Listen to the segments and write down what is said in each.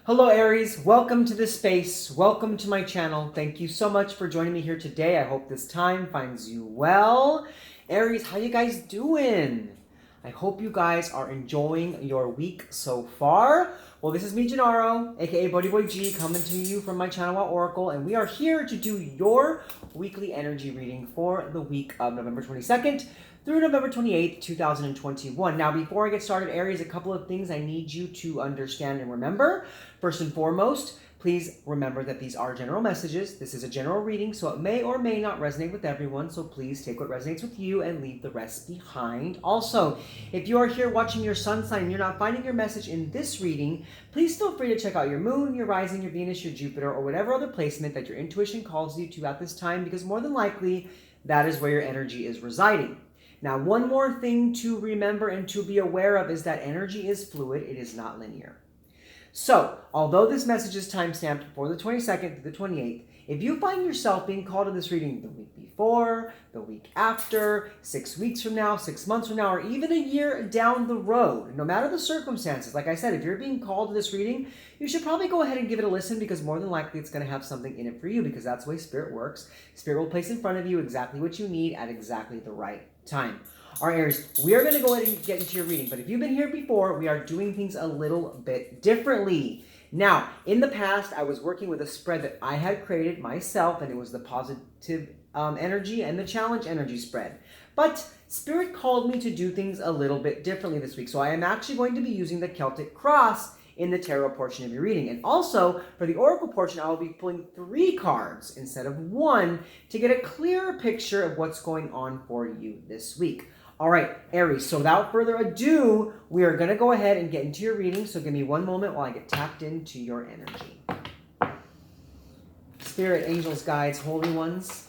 Hello Aries, welcome to this space, welcome to my channel. Thank you so much for joining me here today. I hope this time finds you well. Aries, how you guys doing? I hope you guys are enjoying your week so far. Well, this is me, Gennaro, aka Buddy Boy G, coming to you from my channel at Oracle, and we are here to do your weekly energy reading for the week of November 22nd through November 28th, 2021. Now, before I get started, Aries, a couple of things I need you to understand and remember. First and foremost, please remember that these are general messages. This is a general reading, so it may or may not resonate with everyone, so please take what resonates with you and leave the rest behind. Also, if you are here watching your sun sign and you're not finding your message in this reading, please feel free to check out your moon, your rising, your Venus, your Jupiter, or whatever other placement that your intuition calls you to at this time, because more than likely, that is where your energy is residing. Now, one more thing to remember and to be aware of is that energy is fluid. It is not linear. So, although this message is time-stamped for the 22nd to the 28th, if you find yourself being called to this reading the week before, the week after, 6 weeks from now, 6 months from now, or even a year down the road, no matter the circumstances, like I said, if you're being called to this reading, you should probably go ahead and give it a listen, because more than likely it's going to have something in it for you, because that's the way Spirit works. Spirit will place in front of you exactly what you need at exactly the right time. All right, Aries, we are going to go ahead and get into your reading, but if you've been here before, we are doing things a little bit differently. Now, in the past, I was working with a spread that I had created myself, and it was the positive energy and the challenge energy spread. But Spirit called me to do things a little bit differently this week, so I am actually going to be using the Celtic Cross in the tarot portion of your reading. And also, for the oracle portion, I will be pulling 3 cards instead of 1 to get a clearer picture of what's going on for you this week. All right, Aries, so without further ado, we are going to go ahead and get into your reading. So give me one moment while I get tapped into your energy. Spirit, angels, guides, holy ones,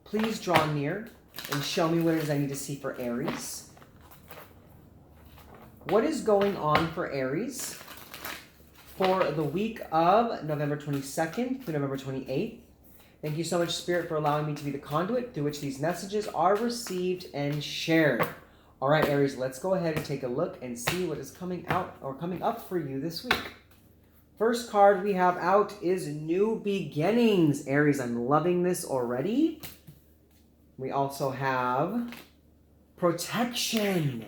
please draw near and show me what it is I need to see for Aries. What is going on for Aries for the week of November 22nd to November 28th? Thank you so much, Spirit, for allowing me to be the conduit through which these messages are received and shared. All right, Aries, let's go ahead and take a look and see what is coming out or coming up for you this week. First card we have out is New Beginnings. Aries, I'm loving this already. We also have Protection.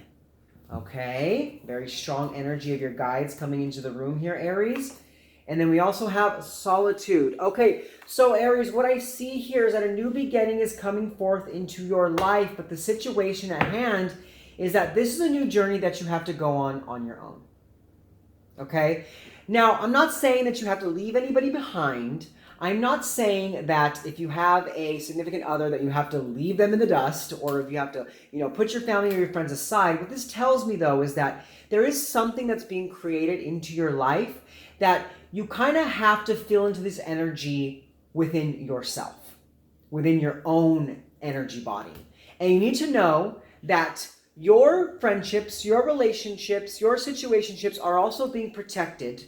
Okay, very strong energy of your guides coming into the room here, Aries. And then we also have Solitude. Okay, so Aries, what I see here is that a new beginning is coming forth into your life, but the situation at hand is that this is a new journey that you have to go on your own. Okay? Now, I'm not saying that you have to leave anybody behind. I'm not saying that if you have a significant other that you have to leave them in the dust, or if you have to, put your family or your friends aside. What this tells me, though, is that there is something that's being created into your life that you kind of have to feel into this energy within yourself, within your own energy body. And you need to know that your friendships, your relationships, your situationships are also being protected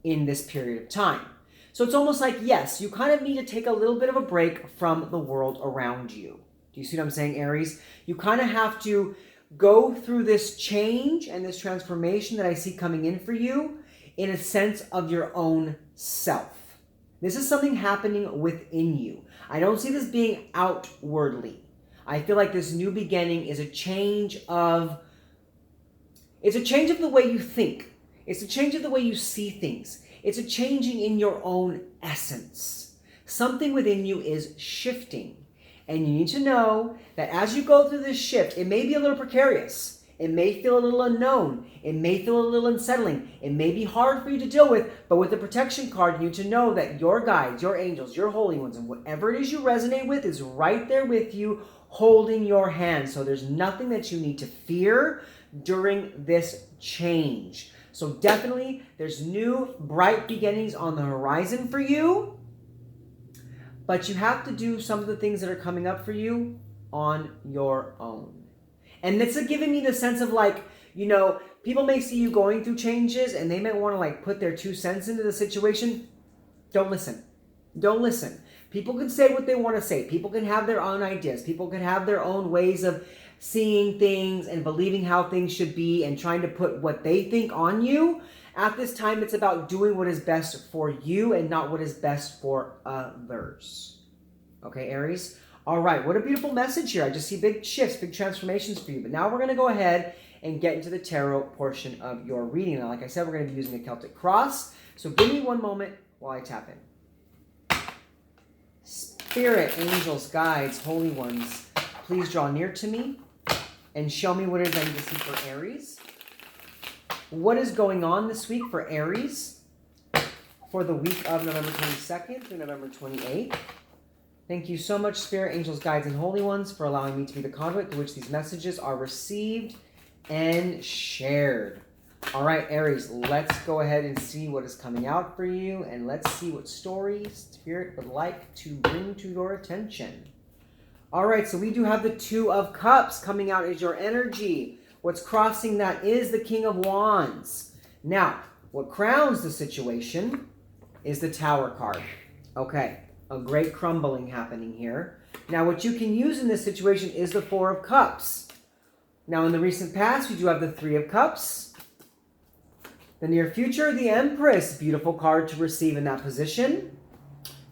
in this period of time. So it's almost like, yes, you kind of need to take a little bit of a break from the world around you. Do you see what I'm saying, Aries? You kind of have to go through this change and this transformation that I see coming in for you in a sense of your own self. This is something happening within you. I don't see this being outwardly. I feel like this new beginning is a change of the way you think. It's a change of the way you see things. It's a changing in your own essence. Something within you is shifting. And you need to know that as you go through this shift, it may be a little precarious. It may feel a little unknown. It may feel a little unsettling. It may be hard for you to deal with, but with the protection card, you need to know that your guides, your angels, your holy ones, and whatever it is you resonate with is right there with you, holding your hand. So there's nothing that you need to fear during this change. So definitely, there's new bright beginnings on the horizon for you, but you have to do some of the things that are coming up for you on your own. And it's giving me the sense of like, people may see you going through changes and they might want to like put their 2 cents into the situation. Don't listen. Don't listen. People can say what they want to say. People can have their own ideas. People can have their own ways of seeing things and believing how things should be and trying to put what they think on you. At this time, it's about doing what is best for you and not what is best for others. Okay, Aries? All right, what a beautiful message here. I just see big shifts, big transformations for you. But now we're going to go ahead and get into the tarot portion of your reading. Now, like I said, we're going to be using the Celtic Cross. So give me one moment while I tap in. Spirit, angels, guides, holy ones, please draw near to me and show me what it is I need to see for Aries. What is going on this week for Aries for the week of November 22nd through November 28th? Thank you so much, Spirit, angels, guides, and holy ones, for allowing me to be the conduit through which these messages are received and shared. All right, Aries, let's go ahead and see what is coming out for you, and let's see what stories Spirit would like to bring to your attention. All right, so we do have the Two of Cups coming out as your energy. What's crossing that is the King of Wands. Now, what crowns the situation is the Tower card. Okay, a great crumbling happening here. Now, what you can use in this situation is the Four of Cups. Now, in the recent past, we do have the Three of Cups. The near future, the Empress, beautiful card to receive in that position.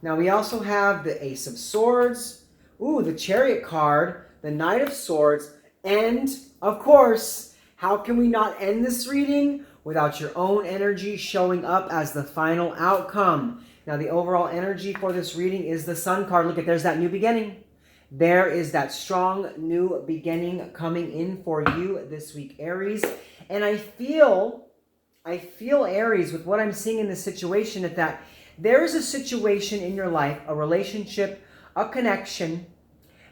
Now we also have the Ace of Swords, the Chariot card, the Knight of Swords, and of course, how can we not end this reading without your own energy showing up as the final outcome? Now the overall energy for this reading is the Sun card. Look at, there's that new beginning. There is that strong new beginning coming in for you this week, Aries. And I feel Aries, with what I'm seeing in this situation, that there is a situation in your life, a relationship, a connection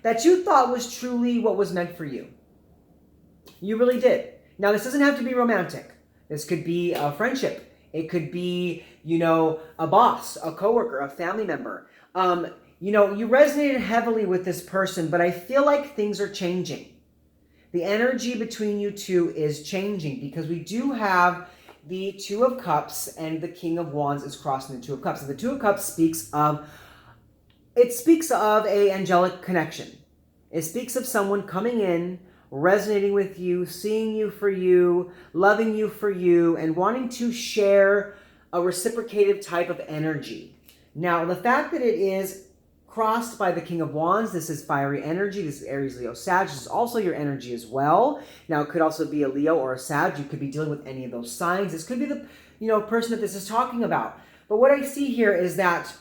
that you thought was truly what was meant for you. You really did. Now, this doesn't have to be romantic. This could be a friendship. It could be, a boss, a coworker, a family member. You resonated heavily with this person, but I feel like things are changing. The energy between you two is changing because we do have the Two of Cups and the King of Wands is crossing the Two of Cups. And the Two of Cups speaks of a angelic connection. It speaks of someone coming in, resonating with you, seeing you for you, loving you for you, and wanting to share a reciprocative type of energy. Now, the fact that it is crossed by the King of Wands, this is fiery energy. This is Aries, Leo, Sag. This is also your energy as well. Now, it could also be a Leo or a Sag. You could be dealing with any of those signs. This could be the person that this is talking about. But what I see here is that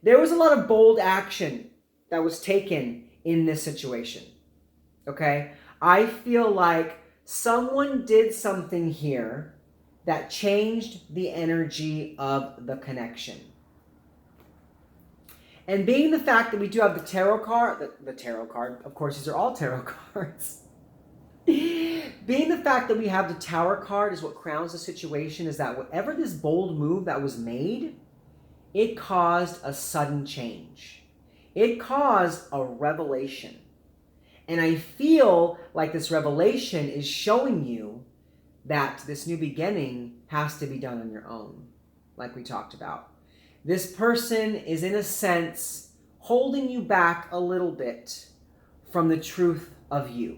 there was a lot of bold action that was taken in this situation. Okay? I feel like someone did something here that changed the energy of the connection. And being the fact that we do have the tarot card, the tarot card, of course, these are all tarot cards. Being the fact that we have the Tower card is what crowns the situation, is that whatever this bold move that was made, it caused a sudden change. It caused a revelation. And I feel like this revelation is showing you that this new beginning has to be done on your own, like we talked about. This person is, in a sense, holding you back a little bit from the truth of you.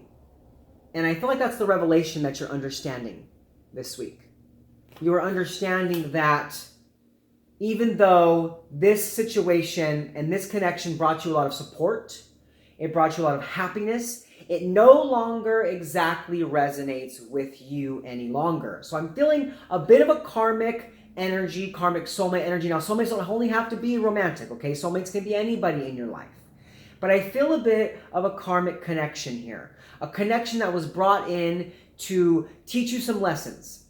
And I feel like that's the revelation that you're understanding this week. You are understanding that even though this situation and this connection brought you a lot of support, it brought you a lot of happiness, it no longer exactly resonates with you any longer. So I'm feeling a bit of a karmic energy, karmic soulmate energy. Now, soulmates don't only have to be romantic, okay? Soulmates can be anybody in your life. But I feel a bit of a karmic connection here. A connection that was brought in to teach you some lessons,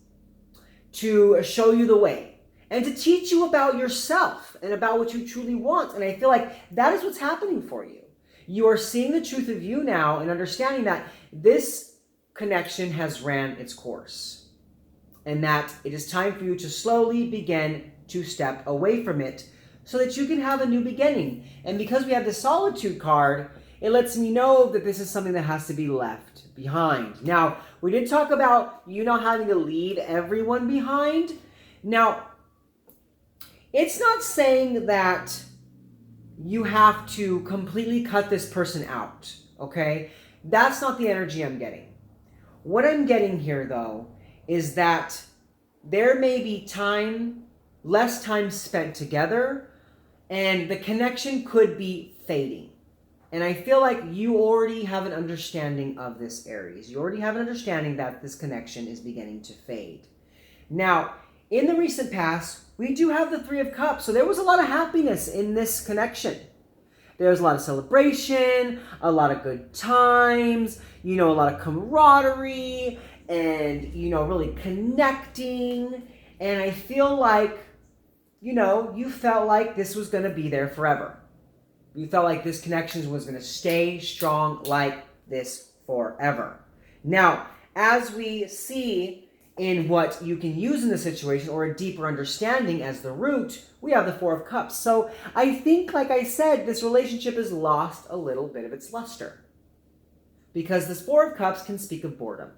to show you the way, and to teach you about yourself and about what you truly want. And I feel like that is what's happening for you. You are seeing the truth of you now and understanding that this connection has ran its course. And that it is time for you to slowly begin to step away from it so that you can have a new beginning. And because we have the Solitude card, it lets me know that this is something that has to be left behind. Now, we did talk about you not having to leave everyone behind. Now, it's not saying that you have to completely cut this person out, okay? That's not the energy I'm getting. What I'm getting here, though, is that there may be less time spent together, and the connection could be fading. And I feel like you already have an understanding of this, Aries. You already have an understanding that this connection is beginning to fade. Now, in the recent past, we do have the Three of Cups. So there was a lot of happiness in this connection. There was a lot of celebration, a lot of good times, a lot of camaraderie, and, really connecting. And I feel like, you felt like this was going to be there forever. You felt like this connection was going to stay strong like this forever. Now, as we see in what you can use in the situation, or a deeper understanding as the root, we have the Four of Cups. So I think, like I said, this relationship has lost a little bit of its luster. Because this Four of Cups can speak of boredom.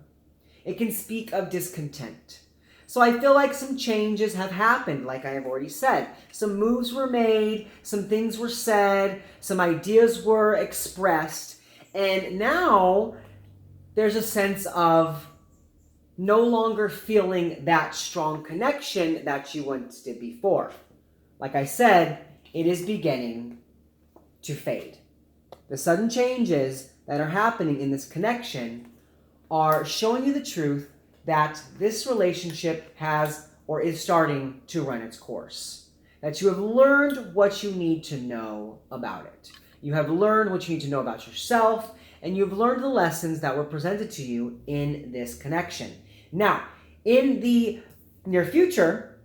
It can speak of discontent. So I feel like some changes have happened, like I have already said. Some moves were made, some things were said, some ideas were expressed, and now there's a sense of no longer feeling that strong connection that you once did before. Like I said, it is beginning to fade. The sudden changes that are happening in this connection are showing you the truth that this relationship has or is starting to run its course. That you have learned what you need to know about it. You have learned what you need to know about yourself, and you've learned the lessons that were presented to you in this connection. Now, in the near future,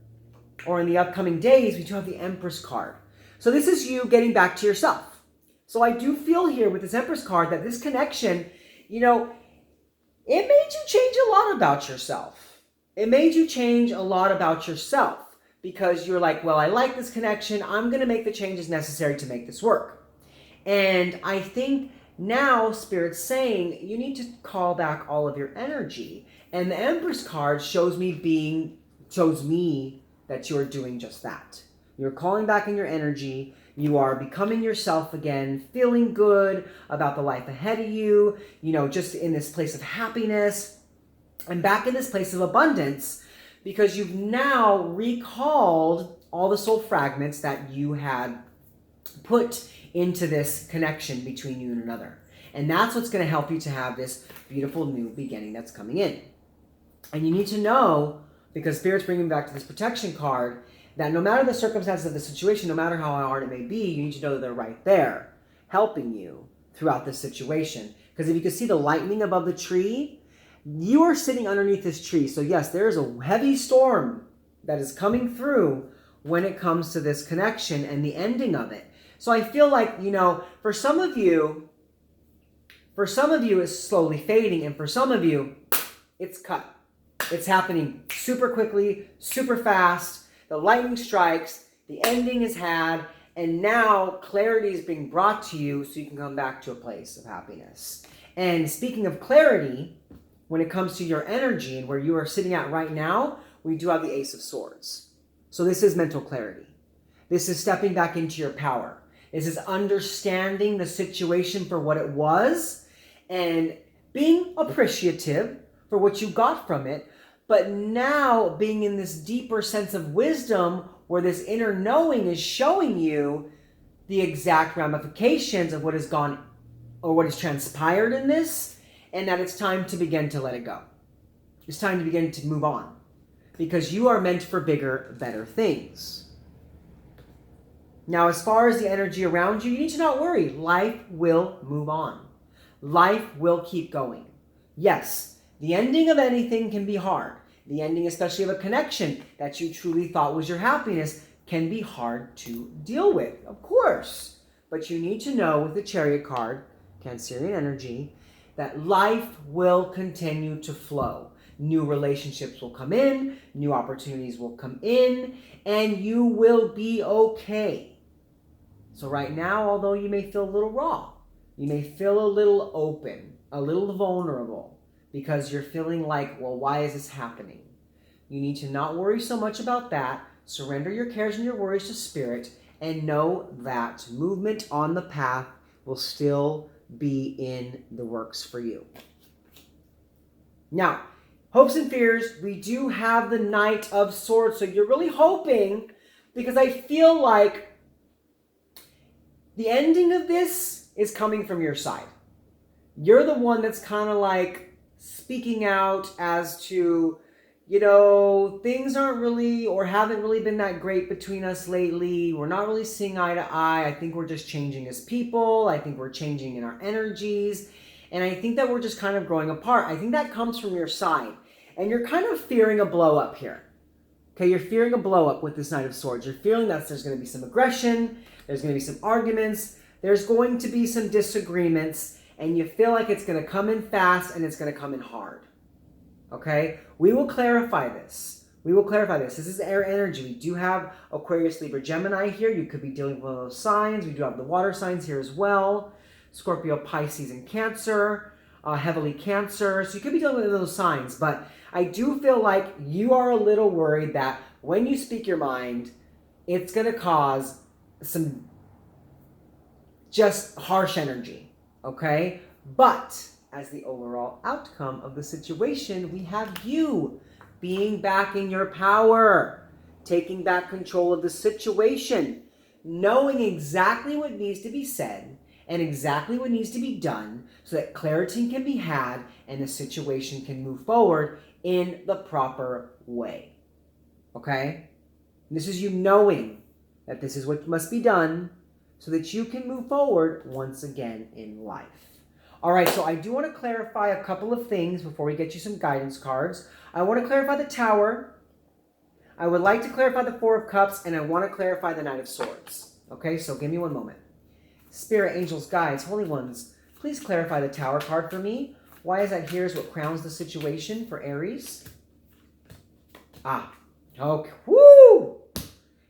or in the upcoming days, we do have the Empress card. So this is you getting back to yourself. So I do feel here with this Empress card that this connection, it made you change a lot about yourself. It made you change a lot about yourself because you're like, well, I like this connection. I'm going to make the changes necessary to make this work. And I think now Spirit's saying you need to call back all of your energy. And the Empress card shows me that you're doing just that. You're calling back in your energy. You are becoming yourself again, feeling good about the life ahead of you, just in this place of happiness and back in this place of abundance because you've now recalled all the soul fragments that you had put into this connection between you and another. And that's what's going to help you to have this beautiful new beginning that's coming in. And you need to know, because Spirit's bringing back to this protection card, that no matter the circumstances of the situation, no matter how hard it may be, you need to know that they're right there, helping you throughout this situation. Because if you can see the lightning above the tree, you are sitting underneath this tree. So yes, there is a heavy storm that is coming through when it comes to this connection and the ending of it. So I feel like, for some of you, it's slowly fading, and for some of you, it's cut. It's happening super quickly, super fast. The lightning strikes, the ending is had, and now clarity is being brought to you so you can come back to a place of happiness. And speaking of clarity, when it comes to your energy and where you are sitting at right now, we do have the Ace of Swords. So this is mental clarity. This is stepping back into your power. This is understanding the situation for what it was and being appreciative for what you got from it, but now being in this deeper sense of wisdom where this inner knowing is showing you the exact ramifications of what has gone or what has transpired in this, and that it's time to begin to let it go. It's time to begin to move on because you are meant for bigger, better things. Now, as far as the energy around you, you need to not worry. Life will move on. Life will keep going. Yes, the ending of anything can be hard. The ending, especially of a connection that you truly thought was your happiness, can be hard to deal with, of course. But you need to know with the Chariot card, Cancerian energy, that life will continue to flow. New relationships will come in, new opportunities will come in, and you will be okay. So right now, although you may feel a little raw, you may feel a little open, a little vulnerable, because you're feeling like, well, why is this happening? You need to not worry so much about that. Surrender your cares and your worries to Spirit and know that movement on the path will still be in the works for you. Now, hopes and fears, we do have the Knight of Swords. So you're really hoping, because I feel like the ending of this is coming from your side. You're the one that's kind of like speaking out as to, you know, things aren't really or haven't really been that great between us lately. We're not really seeing eye to eye. I think we're just changing as people. I think we're changing in our energies. And I think that we're just kind of growing apart. I think that comes from your side. And you're kind of fearing a blow up here. Okay, you're fearing a blow up with this Knight of Swords. You're feeling that there's going to be some aggression. There's going to be some arguments. There's going to be some disagreements. And you feel like it's going to come in fast and it's going to come in hard. Okay? We will clarify this. We will clarify this. This is air energy. We do have Aquarius, Libra, Gemini here. You could be dealing with one of those signs. We do have the water signs here as well. Scorpio, Pisces, and Cancer. Heavily Cancer. So you could be dealing with those signs. But I do feel like you are a little worried that when you speak your mind, it's going to cause some just harsh energy. Okay? But as the overall outcome of the situation, we have you being back in your power, taking back control of the situation, knowing exactly what needs to be said and exactly what needs to be done so that clarity can be had and the situation can move forward in the proper way. Okay? This is you knowing that this is what must be done so that you can move forward once again in life. All right, so I do want to clarify a couple of things before we get you some guidance cards. I want to clarify the Tower. I would like to clarify the Four of Cups, and I want to clarify the Knight of Swords. Okay, so give me one moment. Spirit, angels, guides, holy ones, please clarify the Tower card for me. Why is that here is what crowns the situation for Aries? Okay, woo!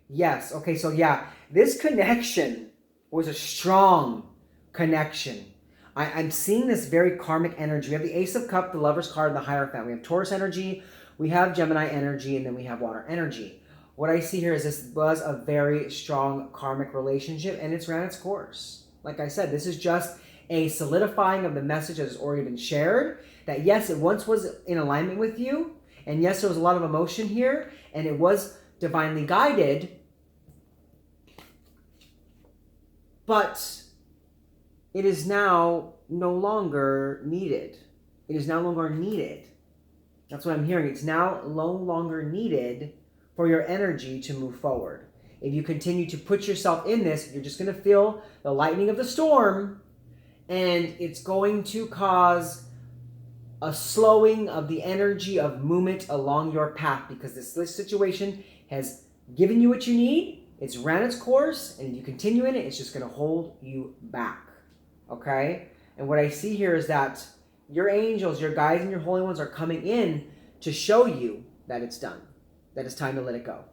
Yes, okay, so yeah, this connection was a strong connection. I'm seeing this very karmic energy. We have the Ace of Cups, the Lover's card, and the Hierophant. We have Taurus energy, we have Gemini energy, and then we have water energy. What I see here is this was a very strong karmic relationship, and it's ran its course. Like I said, this is just a solidifying of the message that has already been shared, that yes, it once was in alignment with you, and yes, there was a lot of emotion here, and it was divinely guided, but it is now no longer needed. It is no longer needed. That's what I'm hearing. It's now no longer needed for your energy to move forward. If you continue to put yourself in this, you're just going to feel the lightning of the storm, and it's going to cause a slowing of the energy of movement along your path, because this situation has given you what you need. It's ran its course, and if you continue in it, it's just going to hold you back. Okay? And what I see here is that your angels, your guides, and your holy ones are coming in to show you that it's done, that it's time to let it go.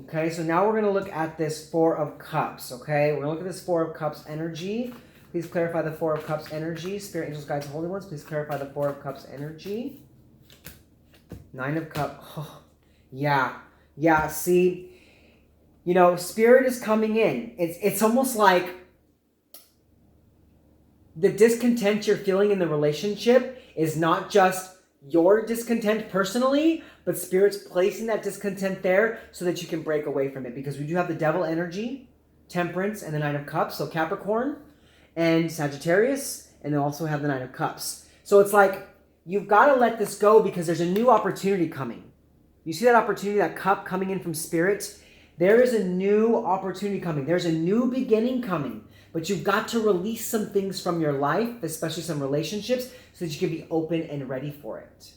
Okay, so now we're going to look at this Four of Cups, okay? We're going to look at this Four of Cups energy. Please clarify the Four of Cups energy. Spirit, angels, guides, and holy ones, please clarify the Four of Cups energy. Nine of Cups. Oh, yeah, see, you know, Spirit is coming in. It's almost like the discontent you're feeling in the relationship is not just your discontent personally, but Spirit's placing that discontent there so that you can break away from it. Because we do have the Devil energy, Temperance, and the Nine of Cups. So Capricorn and Sagittarius, and then also have the Nine of Cups. So it's like, you've got to let this go because there's a new opportunity coming. You see that opportunity, that cup coming in from Spirit? There is a new opportunity coming. There's a new beginning coming. But you've got to release some things from your life, especially some relationships, so that you can be open and ready for it.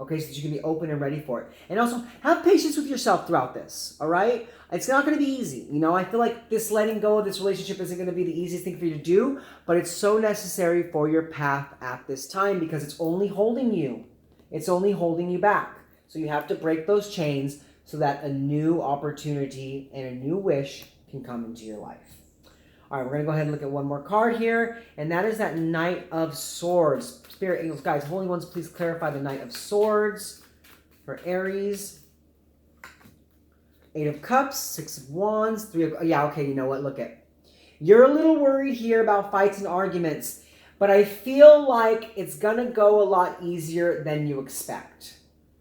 Okay, so that you can be open and ready for it. And also, have patience with yourself throughout this, all right? It's not going to be easy. You know, I feel like this letting go of this relationship isn't going to be the easiest thing for you to do, but it's so necessary for your path at this time because it's only holding you. It's only holding you back. So you have to break those chains so that a new opportunity and a new wish can come into your life. All right, we're going to go ahead and look at one more card here, and that is that Knight of Swords. Spirit, angels, guides, holy ones, please clarify the Knight of Swords for Aries. Eight of Cups, Six of Wands, Three of... Yeah, okay, you know what? Look at... You're a little worried here about fights and arguments, but I feel like it's going to go a lot easier than you expect.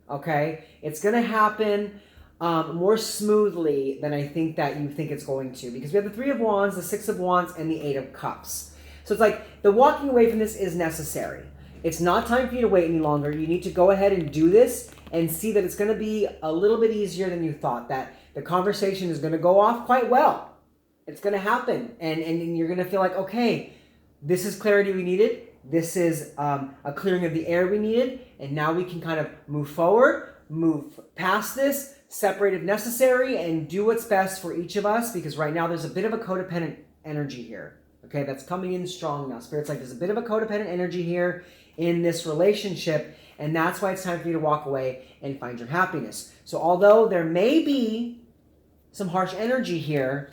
Okay? It's going to happen more smoothly than I think that you think it's going to, because we have the Three of Wands, the Six of Wands, and the Eight of Cups. So it's like the walking away from this is necessary. It's not time for you to wait any longer. You need to go ahead and do this and see that it's going to be a little bit easier than you thought, that the conversation is going to go off quite well. It's going to happen. And you're going to feel like, okay, this is clarity we needed. This is a clearing of the air we needed. And now we can kind of move forward, move past this, separate if necessary, and do what's best for each of us, because right now there's a bit of a codependent energy here. Okay, that's coming in strong now. Spirit's like, there's a bit of a codependent energy here in this relationship, and that's why it's time for you to walk away and find your happiness. So although there may be some harsh energy here,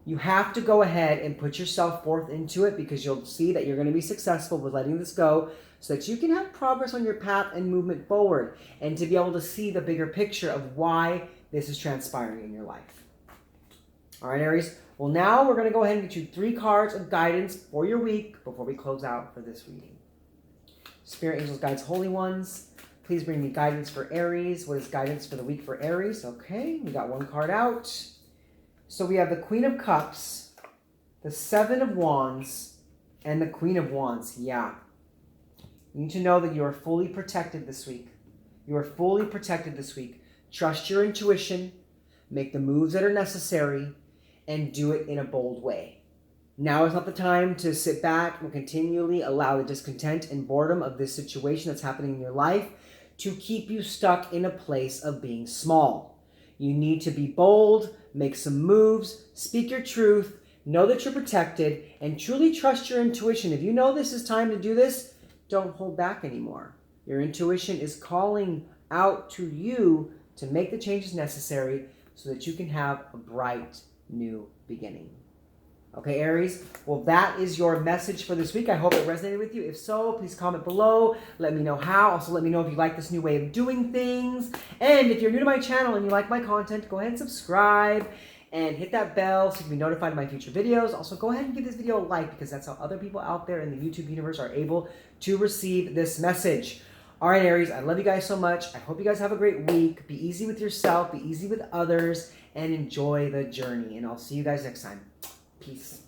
you have to go ahead and put yourself forth into it, because you'll see that you're going to be successful with letting this go, so that you can have progress on your path and movement forward, and to be able to see the bigger picture of why this is transpiring in your life. All right, Aries. Well, now we're going to go ahead and get you 3 cards of guidance for your week before we close out for this reading. Spirit, angels, guides, holy ones, please bring me guidance for Aries. What is guidance for the week for Aries? Okay, we got 1 card out. So we have the Queen of Cups, the Seven of Wands, and the Queen of Wands. Yeah. You need to know that you are fully protected this week. You are fully protected this week. Trust your intuition, make the moves that are necessary, and do it in a bold way. Now is not the time to sit back and continually allow the discontent and boredom of this situation that's happening in your life to keep you stuck in a place of being small. You need to be bold, make some moves, speak your truth, know that you're protected, and truly trust your intuition. If you know this is time to do this, don't hold back anymore. Your intuition is calling out to you to make the changes necessary so that you can have a bright new beginning. Okay, Aries? Well, that is your message for this week. I hope it resonated with you. If so, please comment below. Let me know how. Also, let me know if you like this new way of doing things. And if you're new to my channel and you like my content, go ahead and subscribe and hit that bell so you can be notified of my future videos. Also, go ahead and give this video a like, because that's how other people out there in the YouTube universe are able to receive this message. All right, Aries, I love you guys so much. I hope you guys have a great week. Be easy with yourself, be easy with others, and enjoy the journey. And I'll see you guys next time. Peace.